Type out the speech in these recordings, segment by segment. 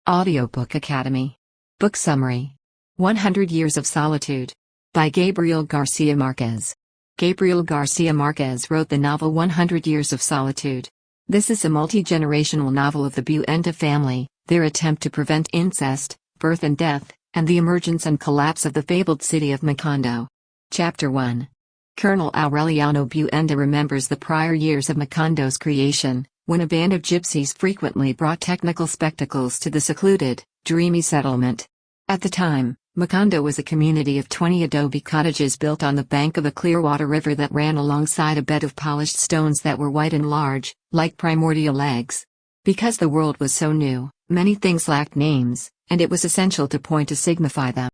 Audiobook Academy. Book Summary. 100 Years of Solitude. By Gabriel Garcia Marquez. Gabriel Garcia Marquez wrote the novel 100 Years of Solitude. This is a multi-generational novel of the Buenda family, their attempt to prevent incest, birth and death, and the emergence and collapse of the fabled city of Macondo. Chapter 1. Colonel Aureliano Buenda remembers the prior years of Macondo's creation, when a band of gypsies frequently brought technical spectacles to the secluded, dreamy settlement. At the time, Macondo was a community of 20 adobe cottages built on the bank of a Clearwater River that ran alongside a bed of polished stones that were white and large, like primordial eggs. Because the world was so new, many things lacked names, and it was essential to point to signify them.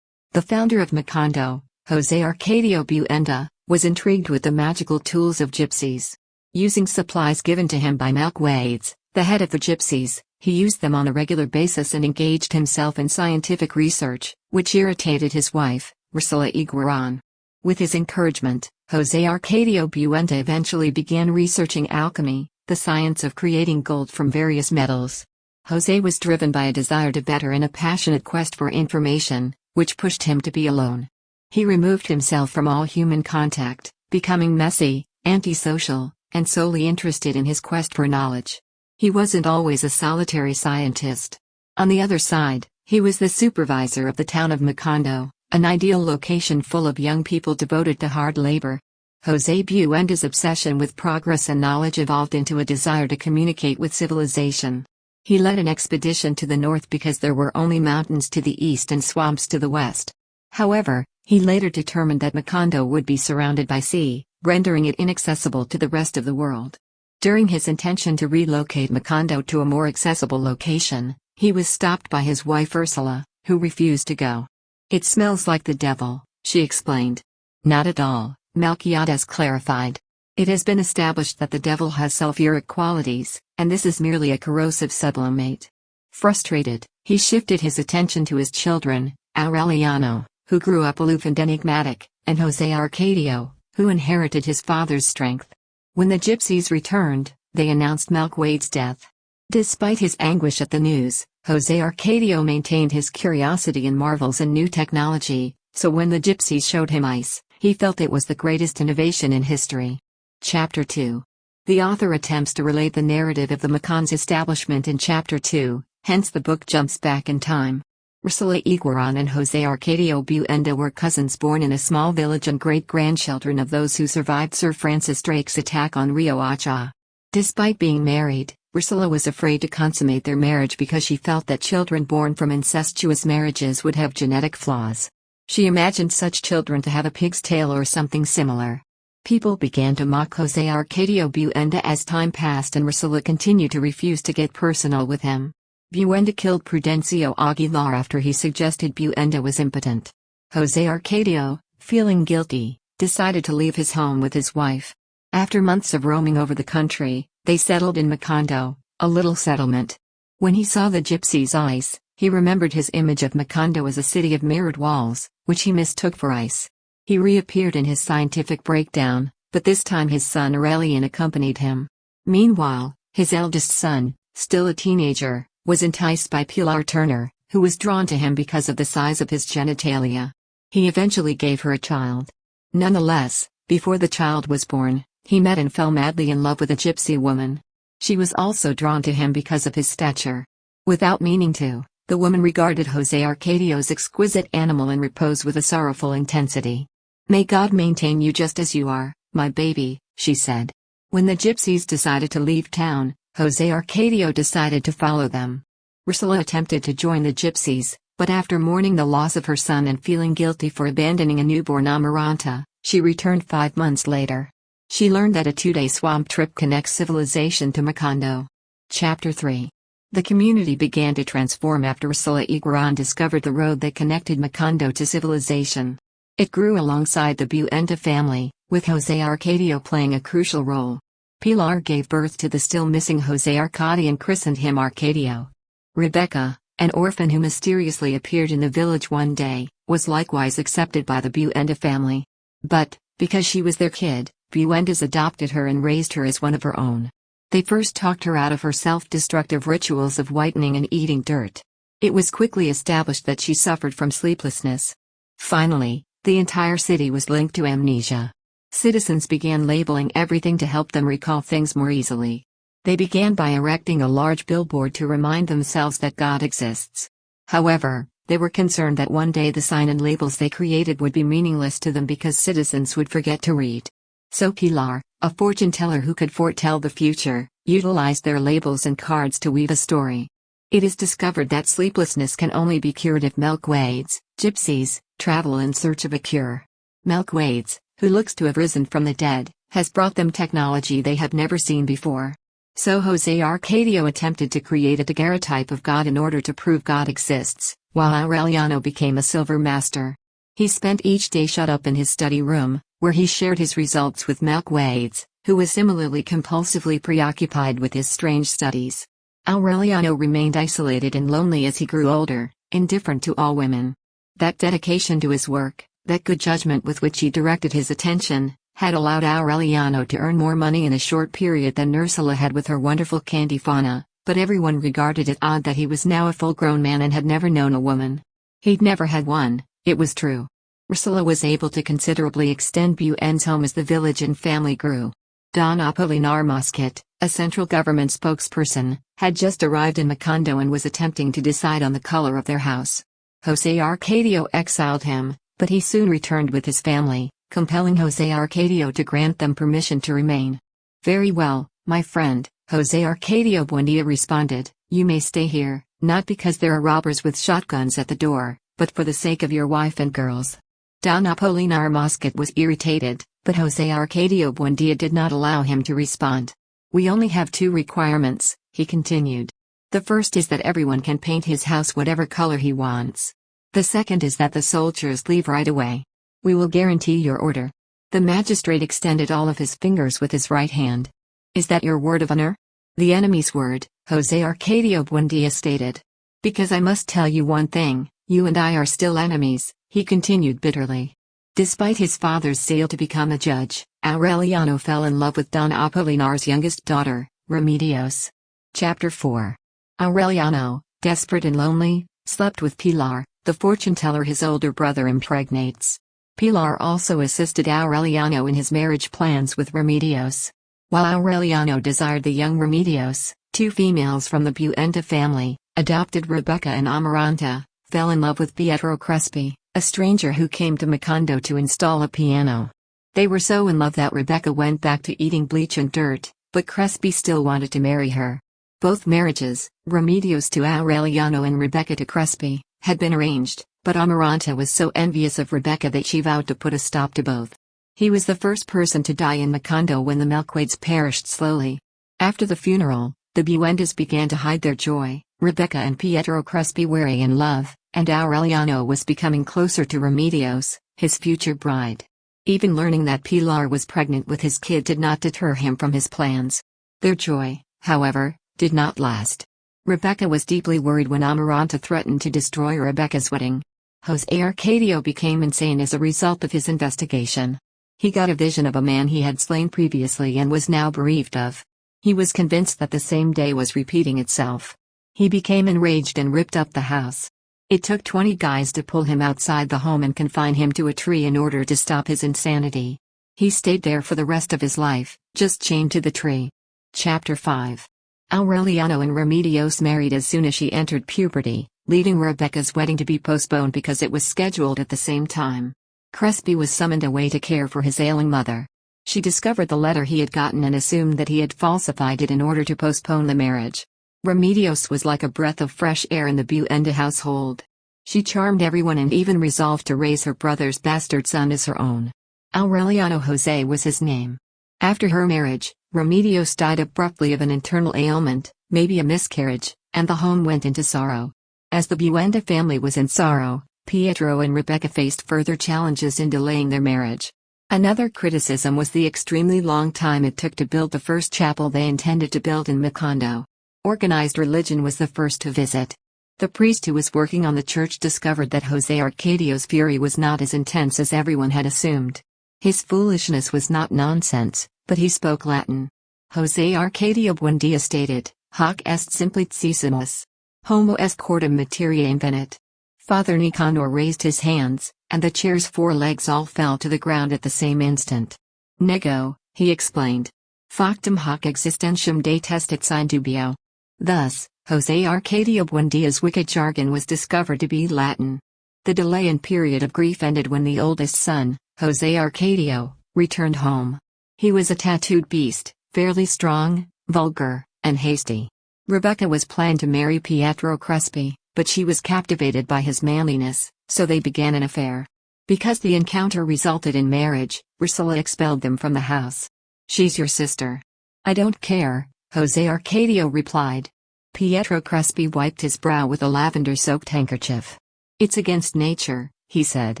The founder of Macondo, Jose Arcadio Buenda, was intrigued with the magical tools of gypsies. Using supplies given to him by Marquez, the head of the gypsies, he used them on a regular basis and engaged himself in scientific research, which irritated his wife, Ursula Iguaran. With his encouragement, Jose Arcadio Buenda eventually began researching alchemy, the science of creating gold from various metals. Jose was driven by a desire to better and a passionate quest for information, which pushed him to be alone. He removed himself from all human contact, becoming messy, antisocial, and solely interested in his quest for knowledge. He wasn't always a solitary scientist. On the other side, he was the supervisor of the town of Macondo, an ideal location full of young people devoted to hard labor. Jose Buenda's obsession with progress and knowledge evolved into a desire to communicate with civilization. He led an expedition to the north because there were only mountains to the east and swamps to the west. However, he later determined that Macondo would be surrounded by sea, rendering it inaccessible to the rest of the world. During his intention to relocate Macondo to a more accessible location, he was stopped by his wife Ursula, who refused to go. "It smells like the devil," she explained. "Not at all," Marquez clarified. "It has been established that the devil has sulfuric qualities, and this is merely a corrosive sublimate." Frustrated, he shifted his attention to his children, Aureliano, who grew up aloof and enigmatic, and Jose Arcadio, who inherited his father's strength. When the gypsies returned, they announced Marquez's death. Despite his anguish at the news, Jose Arcadio maintained his curiosity in marvels and new technology, so when the gypsies showed him ice, he felt it was the greatest innovation in history. Chapter 2. The author attempts to relate the narrative of the Macon's establishment in Chapter 2, hence the book jumps back in time. Ursula Iguaran and Jose Arcadio Buenda were cousins born in a small village and great-grandchildren of those who survived Sir Francis Drake's attack on Rio Hacha. Despite being married, Ursula was afraid to consummate their marriage because she felt that children born from incestuous marriages would have genetic flaws. She imagined such children to have a pig's tail or something similar. People began to mock Jose Arcadio Buenda as time passed and Ursula continued to refuse to get personal with him. Buenda killed Prudencio Aguilar after he suggested Buenda was impotent. Jose Arcadio, feeling guilty, decided to leave his home with his wife. After months of roaming over the country, they settled in Macondo, a little settlement. When he saw the gypsies' ice, he remembered his image of Macondo as a city of mirrored walls, which he mistook for ice. He reappeared in his scientific breakdown, but this time his son Aurelian accompanied him. Meanwhile, his eldest son, still a teenager, was enticed by Pilar Turner, who was drawn to him because of the size of his genitalia. He eventually gave her a child. Nonetheless, before the child was born, he met and fell madly in love with a gypsy woman. She was also drawn to him because of his stature. Without meaning to, the woman regarded Jose Arcadio's exquisite animal in repose with a sorrowful intensity. "May God maintain you just as you are, my baby," she said. When the gypsies decided to leave town, Jose Arcadio decided to follow them. Ursula attempted to join the gypsies, but after mourning the loss of her son and feeling guilty for abandoning a newborn Amaranta, she returned 5 months later. She learned that a 2-day swamp trip connects civilization to Macondo. Chapter 3. The community began to transform after Ursula Iguaran discovered the road that connected Macondo to civilization. It grew alongside the Buenda family, with Jose Arcadio playing a crucial role. Pilar gave birth to the still missing Jose Arcadio and christened him Arcadio. Rebecca, an orphan who mysteriously appeared in the village one day, was likewise accepted by the Buenda family. But, because she was their kid, Buendas adopted her and raised her as one of her own. They first talked her out of her self-destructive rituals of whitening and eating dirt. It was quickly established that she suffered from sleeplessness. Finally, the entire city was linked to amnesia. Citizens began labeling everything to help them recall things more easily. They began by erecting a large billboard to remind themselves that God exists. However, they were concerned that one day the sign and labels they created would be meaningless to them because citizens would forget to read. So Pilar, a fortune teller who could foretell the future, utilized their labels and cards to weave a story. It is discovered that sleeplessness can only be cured if milkwaids, gypsies, travel in search of a cure. Milkwaids, who looks to have risen from the dead, has brought them technology they have never seen before. So Jose Arcadio attempted to create a daguerreotype of God in order to prove God exists, while Aureliano became a silver master. He spent each day shut up in his study room, where he shared his results with milkwaids, who was similarly compulsively preoccupied with his strange studies. Aureliano remained isolated and lonely as he grew older, indifferent to all women. That dedication to his work, that good judgment with which he directed his attention, had allowed Aureliano to earn more money in a short period than Ursula had with her wonderful candy fauna, but everyone regarded it odd that he was now a full-grown man and had never known a woman. He'd never had one, it was true. Ursula was able to considerably extend Buen's home as the village and family grew. Don Apolinar Mosquet, a central government spokesperson, had just arrived in Macondo and was attempting to decide on the color of their house. Jose Arcadio exiled him, but he soon returned with his family, compelling Jose Arcadio to grant them permission to remain. "Very well, my friend," Jose Arcadio Buendia responded, "you may stay here, not because there are robbers with shotguns at the door, but for the sake of your wife and girls." Don Apolinar Mosquet was irritated, but Jose Arcadio Buendia did not allow him to respond. "We only have two requirements," he continued. "The first is that everyone can paint his house whatever color he wants. The second is that the soldiers leave right away. We will guarantee your order." The magistrate extended all of his fingers with his right hand. "Is that your word of honor?" "The enemy's word," Jose Arcadio Buendia stated. "Because I must tell you one thing, you and I are still enemies," he continued bitterly. Despite his father's zeal to become a judge, Aureliano fell in love with Don Apolinar's youngest daughter, Remedios. Chapter 4. Aureliano, desperate and lonely, slept with Pilar, the fortune teller his older brother impregnates. Pilar also assisted Aureliano in his marriage plans with Remedios. While Aureliano desired the young Remedios, two females from the Buenda family, adopted Rebecca and Amaranta, fell in love with Pietro Crespi, a stranger who came to Macondo to install a piano. They were so in love that Rebecca went back to eating bleach and dirt, but Crespi still wanted to marry her. Both marriages, Remedios to Aureliano and Rebecca to Crespi, had been arranged, but Amaranta was so envious of Rebecca that she vowed to put a stop to both. He was the first person to die in Macondo when the milkwaids perished slowly. After the funeral, the Buendas began to hide their joy. Rebecca and Pietro Crespi were in love, and Aureliano was becoming closer to Remedios, his future bride. Even learning that Pilar was pregnant with his kid did not deter him from his plans. Their joy, however, did not last. Rebecca was deeply worried when Amaranta threatened to destroy Rebecca's wedding. Jose Arcadio became insane as a result of his investigation. He got a vision of a man he had slain previously and was now bereaved of. He was convinced that the same day was repeating itself. He became enraged and ripped up the house. It took 20 guys to pull him outside the home and confine him to a tree in order to stop his insanity. He stayed there for the rest of his life, just chained to the tree. Chapter 5. Aureliano and Remedios married as soon as she entered puberty, leaving Rebecca's wedding to be postponed because it was scheduled at the same time. Crespi was summoned away to care for his ailing mother. She discovered the letter he had gotten and assumed that he had falsified it in order to postpone the marriage. Remedios was like a breath of fresh air in the Buenda household. She charmed everyone and even resolved to raise her brother's bastard son as her own. Aureliano Jose was his name. After her marriage, Remedios died abruptly of an internal ailment, maybe a miscarriage, and the home went into sorrow. As the Buenda family was in sorrow, Pietro and Rebecca faced further challenges in delaying their marriage. Another criticism was the extremely long time it took to build the first chapel they intended to build in Macondo. Organized religion was the first to visit. The priest who was working on the church discovered that Jose Arcadio's fury was not as intense as everyone had assumed. His foolishness was not nonsense, but he spoke Latin. Jose Arcadio Buendia stated, "Hoc est simplicissimus." Homo est cordum materiae invenit. Father Nicanor raised his hands, and the chair's 4 legs all fell to the ground at the same instant. Nego, he explained. Factum hoc existentium detestit sine dubio. Thus, José Arcadio Buendia's wicked jargon was discovered to be Latin. The delay and period of grief ended when the oldest son, José Arcadio, returned home. He was a tattooed beast, fairly strong, vulgar, and hasty. Rebecca was planned to marry Pietro Crespi, but she was captivated by his manliness, so they began an affair. Because the encounter resulted in marriage, Ursula expelled them from the house. "She's your sister." "I don't care," José Arcadio replied. Pietro Crespi wiped his brow with a lavender-soaked handkerchief. "It's against nature," he said,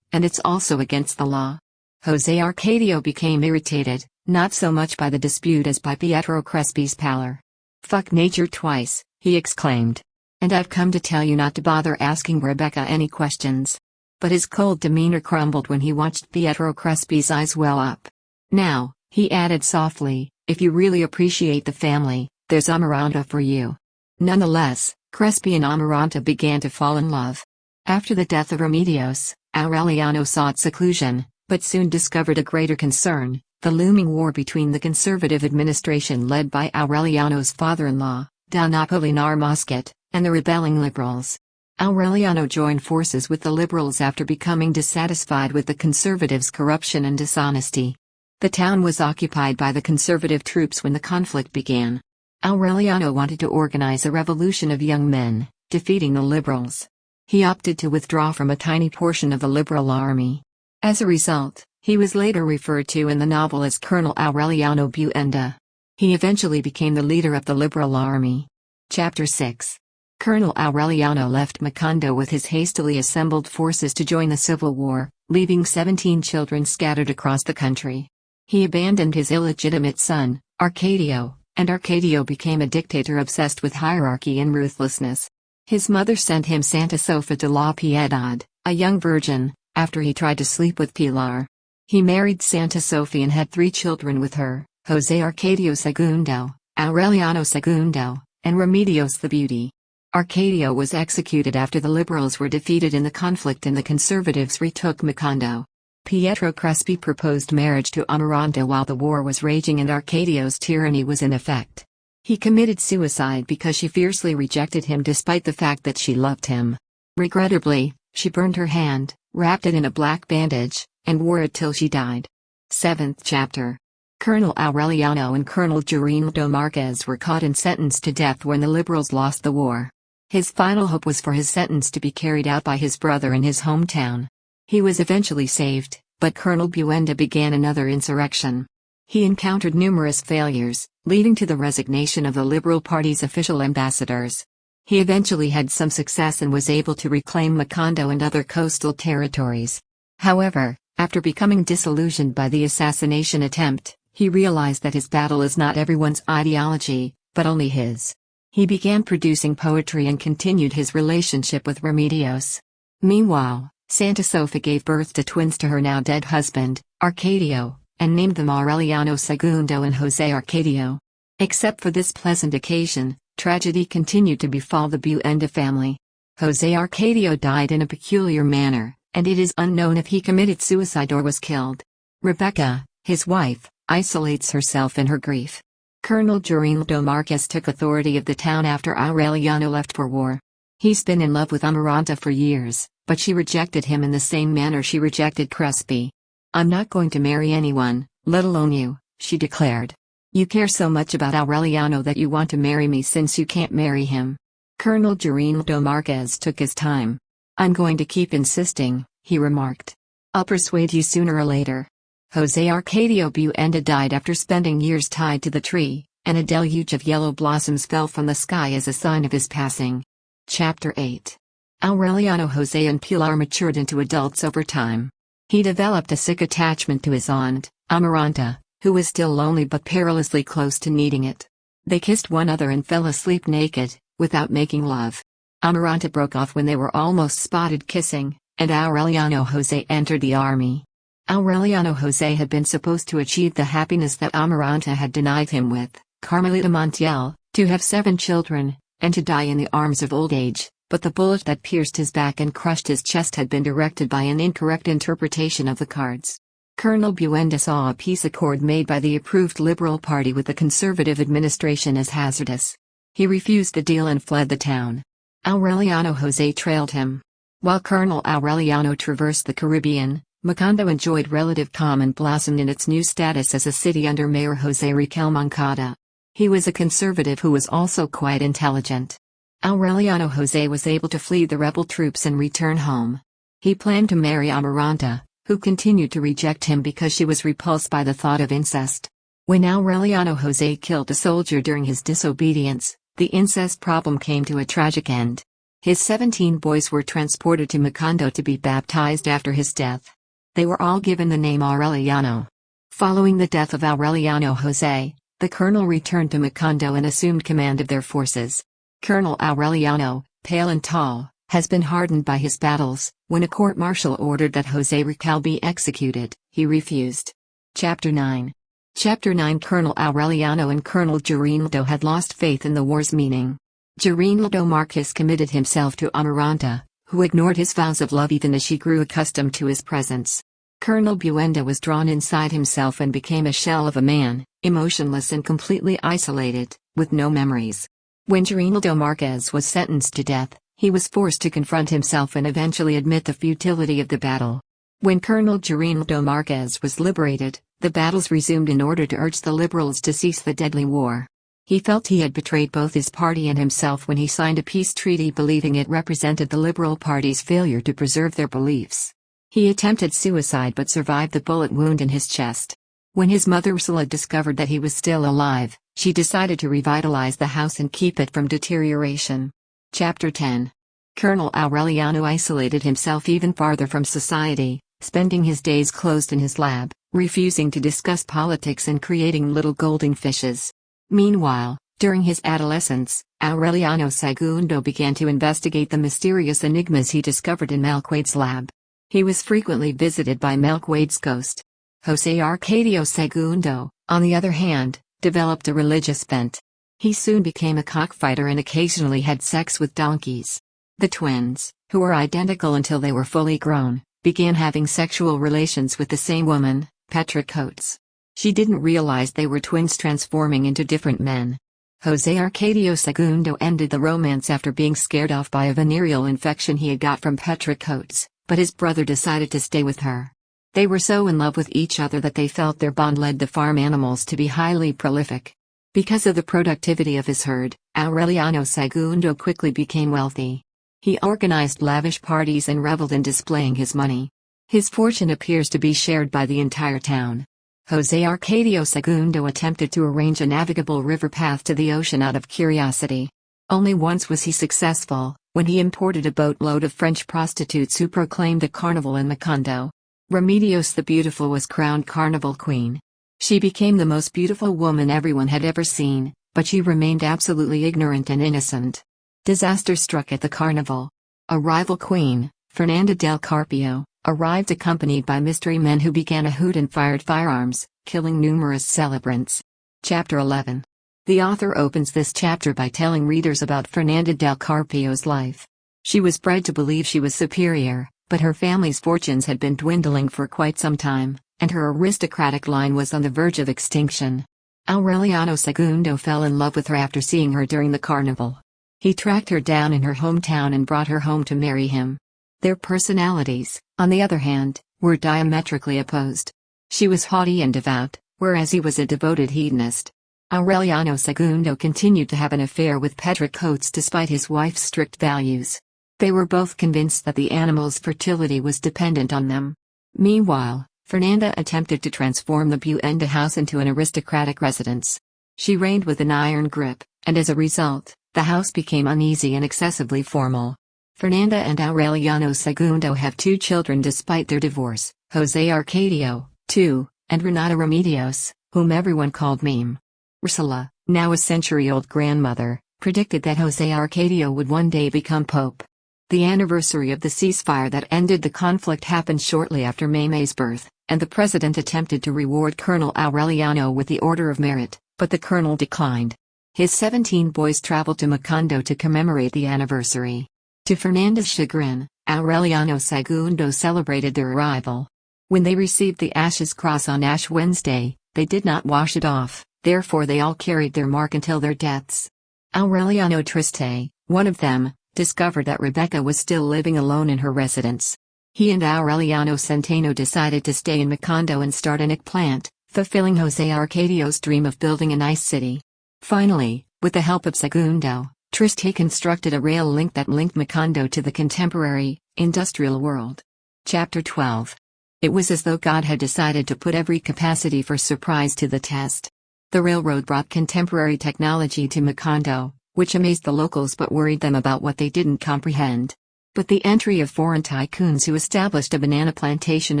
"and it's also against the law." José Arcadio became irritated, not so much by the dispute as by Pietro Crespi's pallor. "Fuck nature twice," he exclaimed. "And I've come to tell you not to bother asking Rebecca any questions." But his cold demeanor crumbled when he watched Pietro Crespi's eyes well up. "Now," he added softly, "if you really appreciate the family, there's Amaranta for you." Nonetheless, Crespi and Amaranta began to fall in love. After the death of Remedios, Aureliano sought seclusion, but soon discovered a greater concern: the looming war between the conservative administration led by Aureliano's father-in-law, Don Apolinar Mosquet, and the rebelling liberals. Aureliano joined forces with the liberals after becoming dissatisfied with the conservatives' corruption and dishonesty. The town was occupied by the conservative troops when the conflict began. Aureliano wanted to organize a revolution of young men, defeating the liberals. He opted to withdraw from a tiny portion of the liberal army. As a result, he was later referred to in the novel as Colonel Aureliano Buenda. He eventually became the leader of the liberal army. Chapter 6. Colonel Aureliano left Macondo with his hastily assembled forces to join the civil war, leaving 17 children scattered across the country. He abandoned his illegitimate son, Arcadio, and Arcadio became a dictator obsessed with hierarchy and ruthlessness. His mother sent him Santa Sofia de la Piedad, a young virgin, after he tried to sleep with Pilar. He married Santa Sofia and had 3 children with her: José Arcadio II, Aureliano II, and Remedios the Beauty. Arcadio was executed after the liberals were defeated in the conflict and the conservatives retook Macondo. Pietro Crespi proposed marriage to Amaranta while the war was raging and Arcadio's tyranny was in effect. He committed suicide because she fiercely rejected him despite the fact that she loved him. Regrettably, she burned her hand, wrapped it in a black bandage, and wore it till she died. 7th chapter. Colonel Aureliano and Colonel Gabriel Marquez were caught and sentenced to death when the liberals lost the war. His final hope was for his sentence to be carried out by his brother in his hometown. He was eventually saved, but Colonel Buenda began another insurrection. He encountered numerous failures, leading to the resignation of the Liberal Party's official ambassadors. He eventually had some success and was able to reclaim Macondo and other coastal territories. However, after becoming disillusioned by the assassination attempt, he realized that his battle is not everyone's ideology, but only his. He began producing poetry and continued his relationship with Remedios. Meanwhile, Santa Sofia gave birth to twins to her now dead husband, Arcadio, and named them Aureliano II and José Arcadio. Except for this pleasant occasion, tragedy continued to befall the Buenda family. José Arcadio died in a peculiar manner, and it is unknown if he committed suicide or was killed. Rebecca, his wife, isolates herself in her grief. Colonel Gabriel Marquez took authority of the town after Aureliano left for war. He's been in love with Amaranta for years, but she rejected him in the same manner she rejected Crespi. "I'm not going to marry anyone, let alone you," she declared. "You care so much about Aureliano that you want to marry me since you can't marry him." Colonel Gabriel Marquez took his time. "I'm going to keep insisting," he remarked. "I'll persuade you sooner or later." José Arcadio Buenda died after spending years tied to the tree, and a deluge of yellow blossoms fell from the sky as a sign of his passing. Chapter 8. Aureliano José and Pilar matured into adults over time. He developed a sick attachment to his aunt, Amaranta, who was still lonely but perilously close to needing it. They kissed one another and fell asleep naked, without making love. Amaranta broke off when they were almost spotted kissing, and Aureliano José entered the army. Aureliano José had been supposed to achieve the happiness that Amaranta had denied him with Carmelita Montiel, to have 7 children, and to die in the arms of old age, but the bullet that pierced his back and crushed his chest had been directed by an incorrect interpretation of the cards. Colonel Buenda saw a peace accord made by the approved Liberal Party with the Conservative administration as hazardous. He refused the deal and fled the town. Aureliano José trailed him. While Colonel Aureliano traversed the Caribbean, Macondo enjoyed relative calm and blossomed in its new status as a city under Mayor José Raquel Moncada. He was a conservative who was also quite intelligent. Aureliano José was able to flee the rebel troops and return home. He planned to marry Amaranta, who continued to reject him because she was repulsed by the thought of incest. When Aureliano José killed a soldier during his disobedience, the incest problem came to a tragic end. His 17 boys were transported to Macondo to be baptized after his death. They were all given the name Aureliano. Following the death of Aureliano José, the colonel returned to Macondo and assumed command of their forces. Colonel Aureliano, pale and tall, has been hardened by his battles. When a court-martial ordered that José Raquel be executed, he refused. Chapter 9. Chapter 9. Colonel Aureliano and Colonel Garinaldo had lost faith in the war's meaning. Garinaldo Marquez committed himself to Amaranta, who ignored his vows of love even as she grew accustomed to his presence. Colonel Buenda was drawn inside himself and became a shell of a man, emotionless and completely isolated, with no memories. When Garinaldo Marquez was sentenced to death, he was forced to confront himself and eventually admit the futility of the battle. When Colonel Garinaldo Marquez was liberated, the battles resumed in order to urge the liberals to cease the deadly war. He felt he had betrayed both his party and himself when he signed a peace treaty believing it represented the Liberal Party's failure to preserve their beliefs. He attempted suicide but survived the bullet wound in his chest. When his mother Ursula discovered that he was still alive, she decided to revitalize the house and keep it from deterioration. Chapter 10. Colonel Aureliano isolated himself even farther from society, spending his days closed in his lab, refusing to discuss politics and creating little golden fishes. Meanwhile, during his adolescence, Aureliano Segundo began to investigate the mysterious enigmas he discovered in Melquiades' lab. He was frequently visited by Melquiades' ghost. José Arcadio Segundo, on the other hand, developed a religious bent. He soon became a cockfighter and occasionally had sex with donkeys. The twins, who were identical until they were fully grown, began having sexual relations with the same woman, Petra Coates. She didn't realize they were twins transforming into different men. José Arcadio Segundo ended the romance after being scared off by a venereal infection he had got from Petra Coates, but his brother decided to stay with her. They were so in love with each other that they felt their bond led the farm animals to be highly prolific. Because of the productivity of his herd, Aureliano Segundo quickly became wealthy. He organized lavish parties and reveled in displaying his money. His fortune appears to be shared by the entire town. José Arcadio Segundo attempted to arrange a navigable river path to the ocean out of curiosity. Only once was he successful, when he imported a boatload of French prostitutes who proclaimed a carnival in Macondo. Remedios the Beautiful was crowned Carnival Queen. She became the most beautiful woman everyone had ever seen, but she remained absolutely ignorant and innocent. Disaster struck at the carnival. A rival queen, Fernanda del Carpio, arrived accompanied by mystery men who began a hoot and fired firearms, killing numerous celebrants. Chapter 11. The author opens this chapter by telling readers about Fernanda del Carpio's life. She was bred to believe she was superior, but her family's fortunes had been dwindling for quite some time, and her aristocratic line was on the verge of extinction. Aureliano Segundo fell in love with her after seeing her during the carnival. He tracked her down in her hometown and brought her home to marry him. Their personalities, on the other hand, were diametrically opposed. She was haughty and devout, whereas he was a devoted hedonist. Aureliano Segundo continued to have an affair with Petra Coates despite his wife's strict values. They were both convinced that the animal's fertility was dependent on them. Meanwhile, Fernanda attempted to transform the Buenda house into an aristocratic residence. She reigned with an iron grip, and as a result, the house became uneasy and excessively formal. Fernanda and Aureliano Segundo have 2 children despite their divorce, José Arcadio, 2, and Renata Remedios, whom everyone called Meme. Ursula, now a century-old grandmother, predicted that José Arcadio would one day become pope. The anniversary of the ceasefire that ended the conflict happened shortly after Meme's birth, and the president attempted to reward Colonel Aureliano with the Order of Merit, but the colonel declined. His 17 boys traveled to Macondo to commemorate the anniversary. To Fernanda's chagrin, Aureliano II celebrated their arrival. When they received the Ashes Cross on Ash Wednesday, they did not wash it off, therefore they all carried their mark until their deaths. Aureliano Triste, one of them, discovered that Rebecca was still living alone in her residence. He and Aureliano Centeno decided to stay in Macondo and start an plant, fulfilling José Arcadio's dream of building a nice city. Finally, with the help of Segundo, Triste constructed a rail link that linked Macondo to the contemporary, industrial world. Chapter 12. It was as though God had decided to put every capacity for surprise to the test. The railroad brought contemporary technology to Macondo, which amazed the locals but worried them about what they didn't comprehend. But the entry of foreign tycoons who established a banana plantation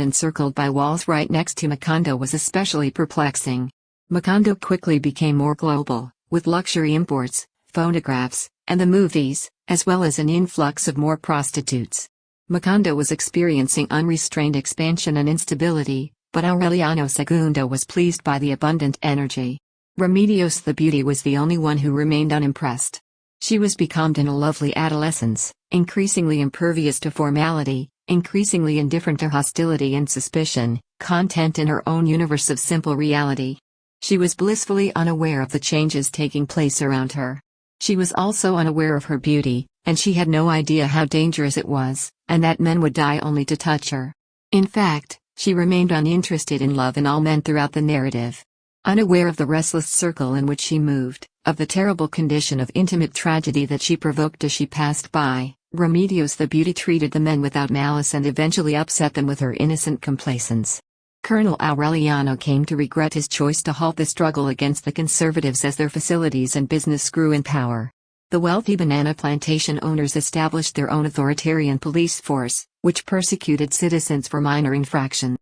encircled by walls right next to Macondo was especially perplexing. Macondo quickly became more global, with luxury imports, phonographs, and the movies, as well as an influx of more prostitutes. Macondo was experiencing unrestrained expansion and instability, but Aureliano II was pleased by the abundant energy. Remedios the Beauty was the only one who remained unimpressed. She was becalmed in a lovely adolescence, increasingly impervious to formality, increasingly indifferent to hostility and suspicion, content in her own universe of simple reality. She was blissfully unaware of the changes taking place around her. She was also unaware of her beauty, and she had no idea how dangerous it was, and that men would die only to touch her. In fact, she remained uninterested in love and all men throughout the narrative. Unaware of the restless circle in which she moved, of the terrible condition of intimate tragedy that she provoked as she passed by, Remedios the Beauty treated the men without malice and eventually upset them with her innocent complacence. Colonel Aureliano came to regret his choice to halt the struggle against the conservatives as their facilities and business grew in power. The wealthy banana plantation owners established their own authoritarian police force, which persecuted citizens for minor infractions.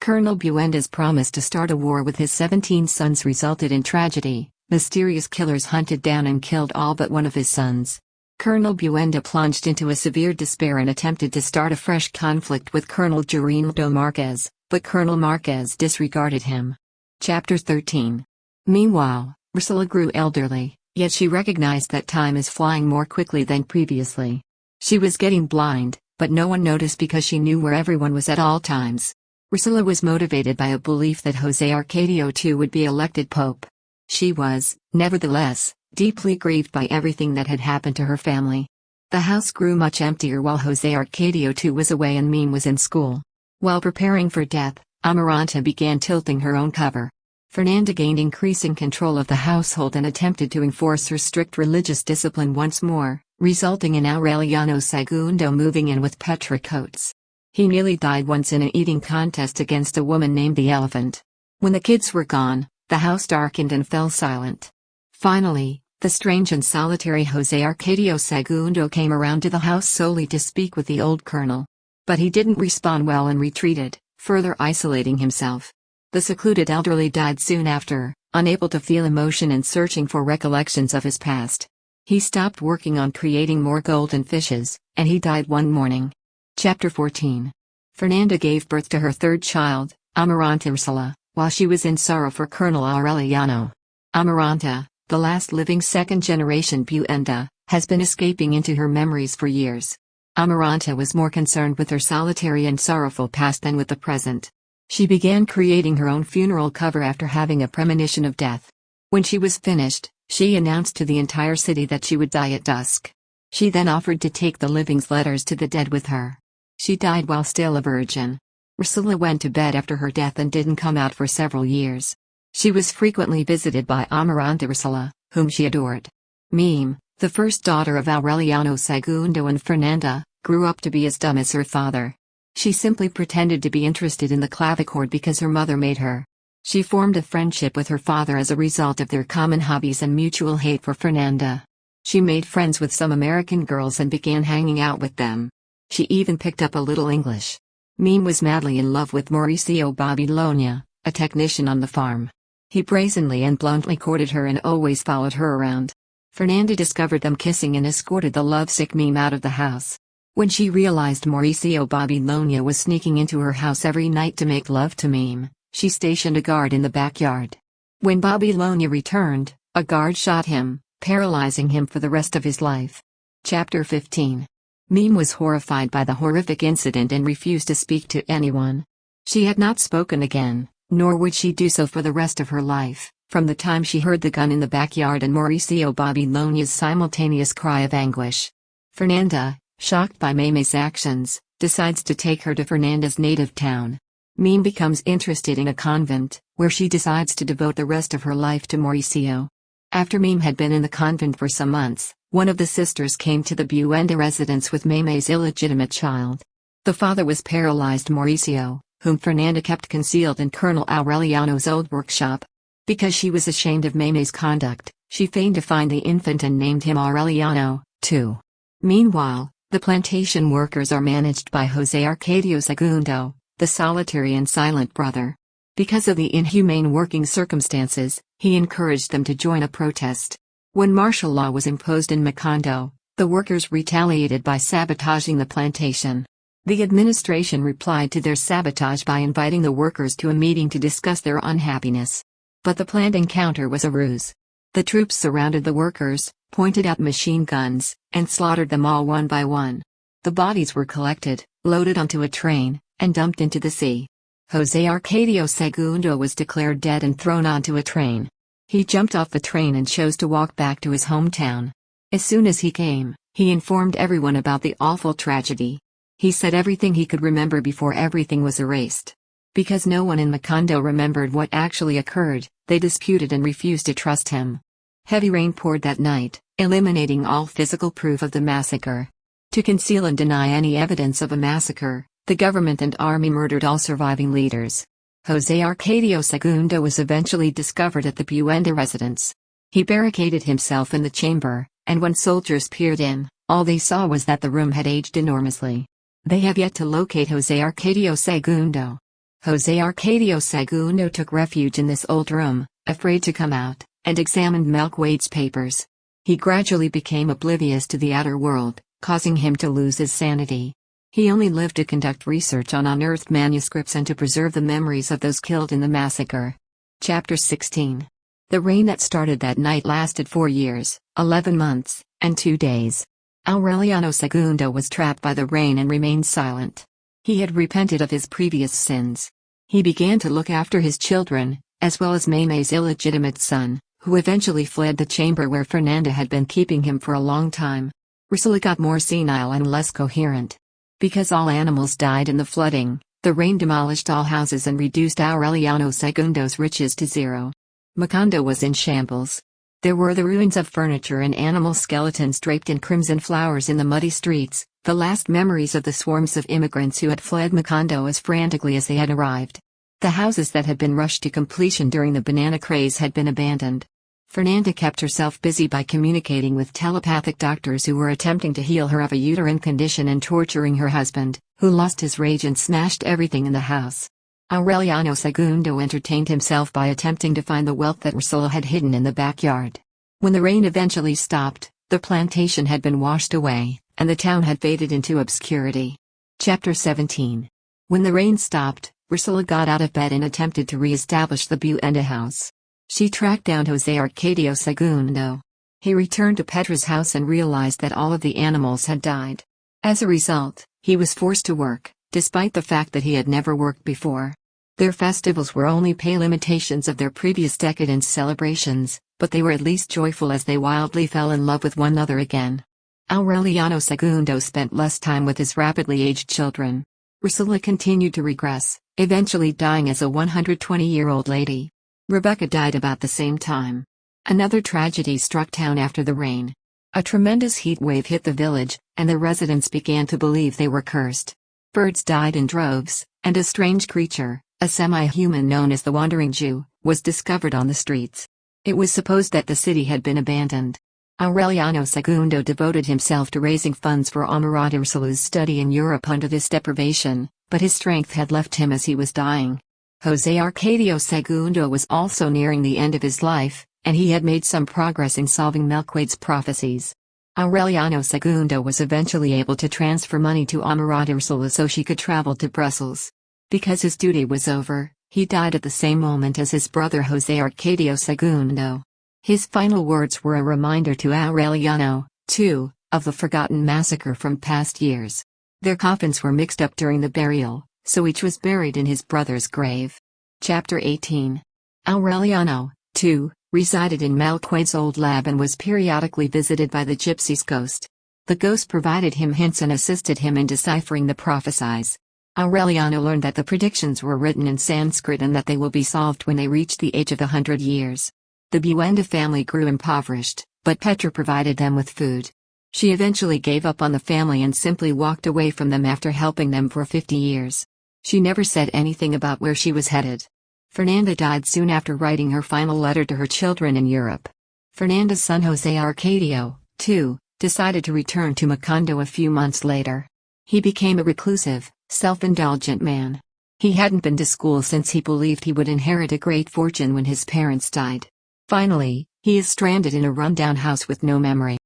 Colonel Buenda's promise to start a war with his 17 sons resulted in tragedy. Mysterious killers hunted down and killed all but one of his sons. Colonel Buenda plunged into a severe despair and attempted to start a fresh conflict with Colonel Gabriel Marquez, but Colonel Marquez disregarded him. Chapter 13. Meanwhile, Ursula grew elderly, yet she recognized that time is flying more quickly than previously. She was getting blind, but no one noticed because she knew where everyone was at all times. Ursula was motivated by a belief that José Arcadio II would be elected pope. She was, nevertheless, deeply grieved by everything that had happened to her family. The house grew much emptier while José Arcadio II was away and Meme was in school. While preparing for death, Amaranta began tilting her own cover. Fernanda gained increasing control of the household and attempted to enforce her strict religious discipline once more, resulting in Aureliano II moving in with Petra Coates. He nearly died once in an eating contest against a woman named the Elephant. When the kids were gone, the house darkened and fell silent. Finally, the strange and solitary José Arcadio II came around to the house solely to speak with the old colonel. But he didn't respond well and retreated, further isolating himself. The secluded elderly died soon after, unable to feel emotion and searching for recollections of his past. He stopped working on creating more golden fishes, and he died one morning. Chapter 14. Fernanda gave birth to her third child, Amaranta Ursula, while she was in sorrow for Colonel Aureliano. Amaranta, the last living second-generation Buenda, has been escaping into her memories for years. Amaranta was more concerned with her solitary and sorrowful past than with the present. She began creating her own funeral cover after having a premonition of death. When she was finished, she announced to the entire city that she would die at dusk. She then offered to take the living's letters to the dead with her. She died while still a virgin. Ursula went to bed after her death and didn't come out for several years. She was frequently visited by Amaranta Ursula, whom she adored. Meme, the first daughter of Aureliano II and Fernanda, grew up to be as dumb as her father. She simply pretended to be interested in the clavichord because her mother made her. She formed a friendship with her father as a result of their common hobbies and mutual hate for Fernanda. She made friends with some American girls and began hanging out with them. She even picked up a little English. Meme was madly in love with Mauricio Babilonia, a technician on the farm. He brazenly and bluntly courted her and always followed her around. Fernanda discovered them kissing and escorted the lovesick Meme out of the house. When she realized Mauricio Babilonia was sneaking into her house every night to make love to Meme, she stationed a guard in the backyard. When Babilonia returned, A guard shot him, paralyzing him for the rest of his life. Chapter 15. Meme was horrified by the horrific incident and refused to speak to anyone. She had not spoken again, nor would she do so for the rest of her life, from the time she heard the gun in the backyard and Mauricio Babilonia's simultaneous cry of anguish. Fernanda, shocked by Meme's actions, decides to take her to Fernanda's native town. Meme becomes interested in a convent, where she decides to devote the rest of her life to Mauricio. After Meme had been in the convent for some months, one of the sisters came to the Buenda residence with Meme's illegitimate child. The father was paralyzed Mauricio, whom Fernanda kept concealed in Colonel Aureliano's old workshop. Because she was ashamed of Meme's conduct, she feigned to find the infant and named him Aureliano, too. Meanwhile, the plantation workers are managed by José Arcadio Segundo, the solitary and silent brother. Because of the inhumane working circumstances, he encouraged them to join a protest. When martial law was imposed in Macondo, the workers retaliated by sabotaging the plantation. The administration replied to their sabotage by inviting the workers to a meeting to discuss their unhappiness. But the planned encounter was a ruse. The troops surrounded the workers, pointed out machine guns, and slaughtered them all one by one. The bodies were collected, loaded onto a train, and dumped into the sea. José Arcadio Segundo was declared dead and thrown onto a train. He jumped off the train and chose to walk back to his hometown. As soon as he came, he informed everyone about the awful tragedy. He said everything he could remember before everything was erased. Because no one in Macondo remembered what actually occurred, they disputed and refused to trust him. Heavy rain poured that night, eliminating all physical proof of the massacre. To conceal and deny any evidence of a massacre, the government and army murdered all surviving leaders. José Arcadio Segundo was eventually discovered at the Buenda residence. He barricaded himself in the chamber, and when soldiers peered in, all they saw was that the room had aged enormously. They have yet to locate José Arcadio Segundo. José Arcadio Segundo took refuge in this old room, afraid to come out, and examined Melquiades' papers. He gradually became oblivious to the outer world, causing him to lose his sanity. He only lived to conduct research on unearthed manuscripts and to preserve the memories of those killed in the massacre. Chapter 16. The rain that started that night lasted 4 years, 11 months, and 2 days. Aureliano Segundo was trapped by the rain and remained silent. He had repented of his previous sins. He began to look after his children, as well as Meme's illegitimate son, who eventually fled the chamber where Fernanda had been keeping him for a long time. Ursula got more senile and less coherent. Because all animals died in the flooding, the rain demolished all houses and reduced Aureliano Segundo's riches to zero. Macondo was in shambles. There were the ruins of furniture and animal skeletons draped in crimson flowers in the muddy streets, the last memories of the swarms of immigrants who had fled Macondo as frantically as they had arrived. The houses that had been rushed to completion during the banana craze had been abandoned. Fernanda kept herself busy by communicating with telepathic doctors who were attempting to heal her of a uterine condition and torturing her husband, who lost his rage and smashed everything in the house. Aureliano Segundo entertained himself by attempting to find the wealth that Ursula had hidden in the backyard. When the rain eventually stopped, the plantation had been washed away, and the town had faded into obscurity. Chapter 17. When the rain stopped, Ursula got out of bed and attempted to re-establish the Buenda house. She tracked down José Arcadio Segundo. He returned to Petra's house and realized that all of the animals had died. As a result, he was forced to work, despite the fact that he had never worked before. Their festivals were only pale imitations of their previous decadent celebrations, but they were at least joyful as they wildly fell in love with one another again. Aureliano Segundo spent less time with his rapidly aged children. Ursula continued to regress, eventually dying as a 120-year-old lady. Rebecca died about the same time. Another tragedy struck town after the rain. A tremendous heat wave hit the village, and the residents began to believe they were cursed. Birds died in droves, and a strange creature, a semi-human known as the Wandering Jew, was discovered on the streets. It was supposed that the city had been abandoned. Aureliano Segundo devoted himself to raising funds for Amorat Ursula's study in Europe under this deprivation, but his strength had left him as he was dying. José Arcadio Segundo was also nearing the end of his life, and he had made some progress in solving Melquiades' prophecies. Aureliano Segundo was eventually able to transfer money to Amorat Ursula so she could travel to Brussels. Because his duty was over, he died at the same moment as his brother José Arcadio Segundo. His final words were a reminder to Aureliano, too, of the forgotten massacre from past years. Their coffins were mixed up during the burial, so each was buried in his brother's grave. Chapter 18. Aureliano, too, resided in Marquez's old lab and was periodically visited by the gypsy's ghost. The ghost provided him hints and assisted him in deciphering the prophecies. Aureliano learned that the predictions were written in Sanskrit and that they will be solved when they reach the age of 100 years. The Buenda family grew impoverished, but Petra provided them with food. She eventually gave up on the family and simply walked away from them after helping them for 50 years. She never said anything about where she was headed. Fernanda died soon after writing her final letter to her children in Europe. Fernanda's son José Arcadio, too, decided to return to Macondo a few months later. He became a reclusive, self-indulgent man. He hadn't been to school since he believed he would inherit a great fortune when his parents died. Finally, he is stranded in a rundown house with no memory.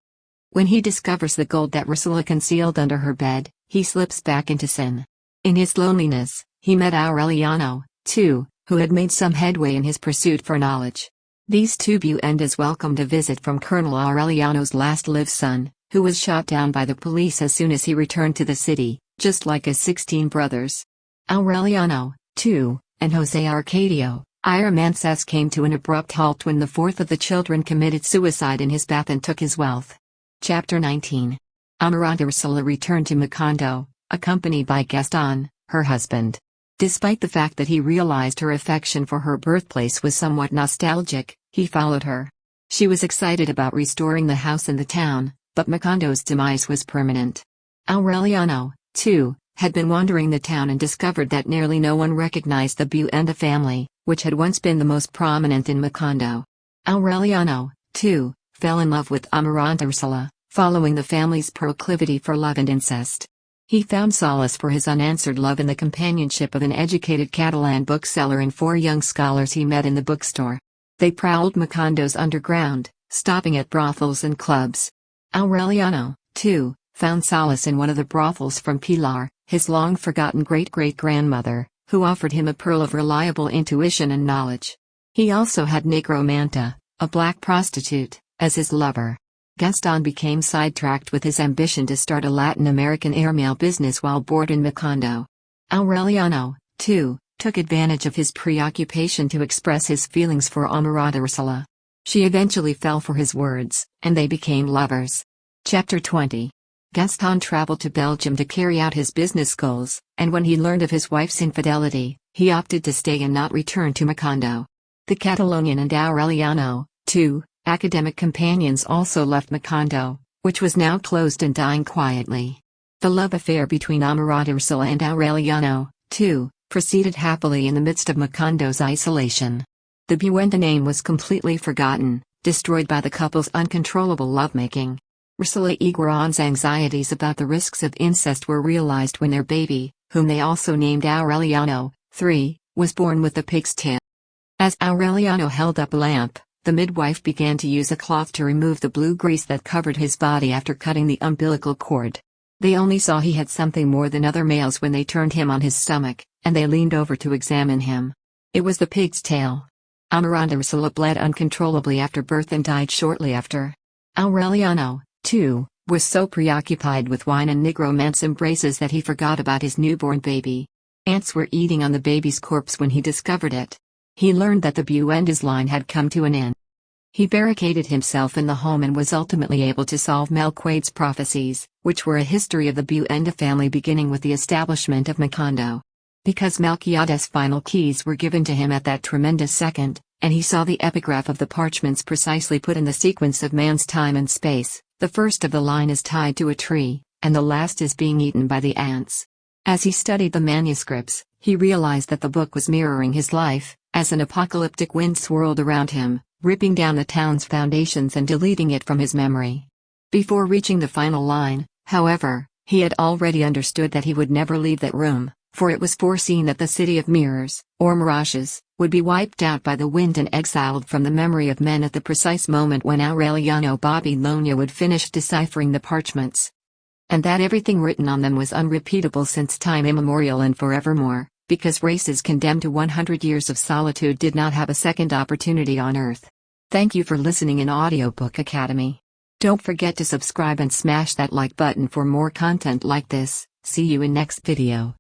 When he discovers the gold that Ursula concealed under her bed, he slips back into sin. In his loneliness, he met Aureliano, too, who had made some headway in his pursuit for knowledge. These two Buendas welcomed a visit from Colonel Aureliano's last-lived son, who was shot down by the police as soon as he returned to the city, just like his 16 brothers. Aureliano, too, and José Arcadio, Iramances came to an abrupt halt when the fourth of the children committed suicide in his bath and took his wealth. Chapter 19. Amaranta Ursula returned to Macondo, accompanied by Gaston, her husband. Despite the fact that he realized her affection for her birthplace was somewhat nostalgic, he followed her. She was excited about restoring the house and the town, but Macondo's demise was permanent. Aureliano, too, had been wandering the town and discovered that nearly no one recognized the Buenda family, which had once been the most prominent in Macondo. Aureliano, too, fell in love with Amaranta Ursula, following the family's proclivity for love and incest. He found solace for his unanswered love in the companionship of an educated Catalan bookseller and 4 young scholars he met in the bookstore. They prowled Macondo's underground, stopping at brothels and clubs. Aureliano, too, found solace in one of the brothels from Pilar, his long-forgotten great-great-grandmother, who offered him a pearl of reliable intuition and knowledge. He also had Negromanta, a black prostitute, as his lover. Gaston became sidetracked with his ambition to start a Latin American airmail business while bored in Macondo. Aureliano, too, took advantage of his preoccupation to express his feelings for Amaranta Ursula. She eventually fell for his words, and they became lovers. Chapter 20. Gaston traveled to Belgium to carry out his business goals, and when he learned of his wife's infidelity, he opted to stay and not return to Macondo. The Catalonian and Aureliano, too, academic companions also left Macondo, which was now closed and dying quietly. The love affair between Amaranta Ursula and Aureliano, too, proceeded happily in the midst of Macondo's isolation. The Buenda name was completely forgotten, destroyed by the couple's uncontrollable lovemaking. Ursula Iguaran's anxieties about the risks of incest were realized when their baby, whom they also named Aureliano, 3, was born with the pig's tail. As Aureliano held up a lamp, the midwife began to use a cloth to remove the blue grease that covered his body after cutting the umbilical cord. They only saw he had something more than other males when they turned him on his stomach, and they leaned over to examine him. It was the pig's tail. Amaranta Ursula bled uncontrollably after birth and died shortly after. Aureliano, too, was so preoccupied with wine and Negromant's embraces that he forgot about his newborn baby. Ants were eating on the baby's corpse when he discovered it. He learned that the Buenda's line had come to an end. He barricaded himself in the home and was ultimately able to solve Marquez's prophecies, which were a history of the Buenda family beginning with the establishment of Macondo. Because Melquiades' final keys were given to him at that tremendous second, and he saw the epigraph of the parchments precisely put in the sequence of man's time and space, the first of the line is tied to a tree, and the last is being eaten by the ants. As he studied the manuscripts, he realized that the book was mirroring his life, as an apocalyptic wind swirled around him, ripping down the town's foundations and deleting it from his memory. Before reaching the final line, however, he had already understood that he would never leave that room, for it was foreseen that the city of mirrors, or mirages, would be wiped out by the wind and exiled from the memory of men at the precise moment when Aureliano Babylonia would finish deciphering the parchments. And that everything written on them was unrepeatable since time immemorial and forevermore, because races condemned to 100 years of solitude did not have a second opportunity on earth. Thank you for listening in Audiobook Academy. Don't forget to subscribe and smash that like button for more content like this. See you in next video.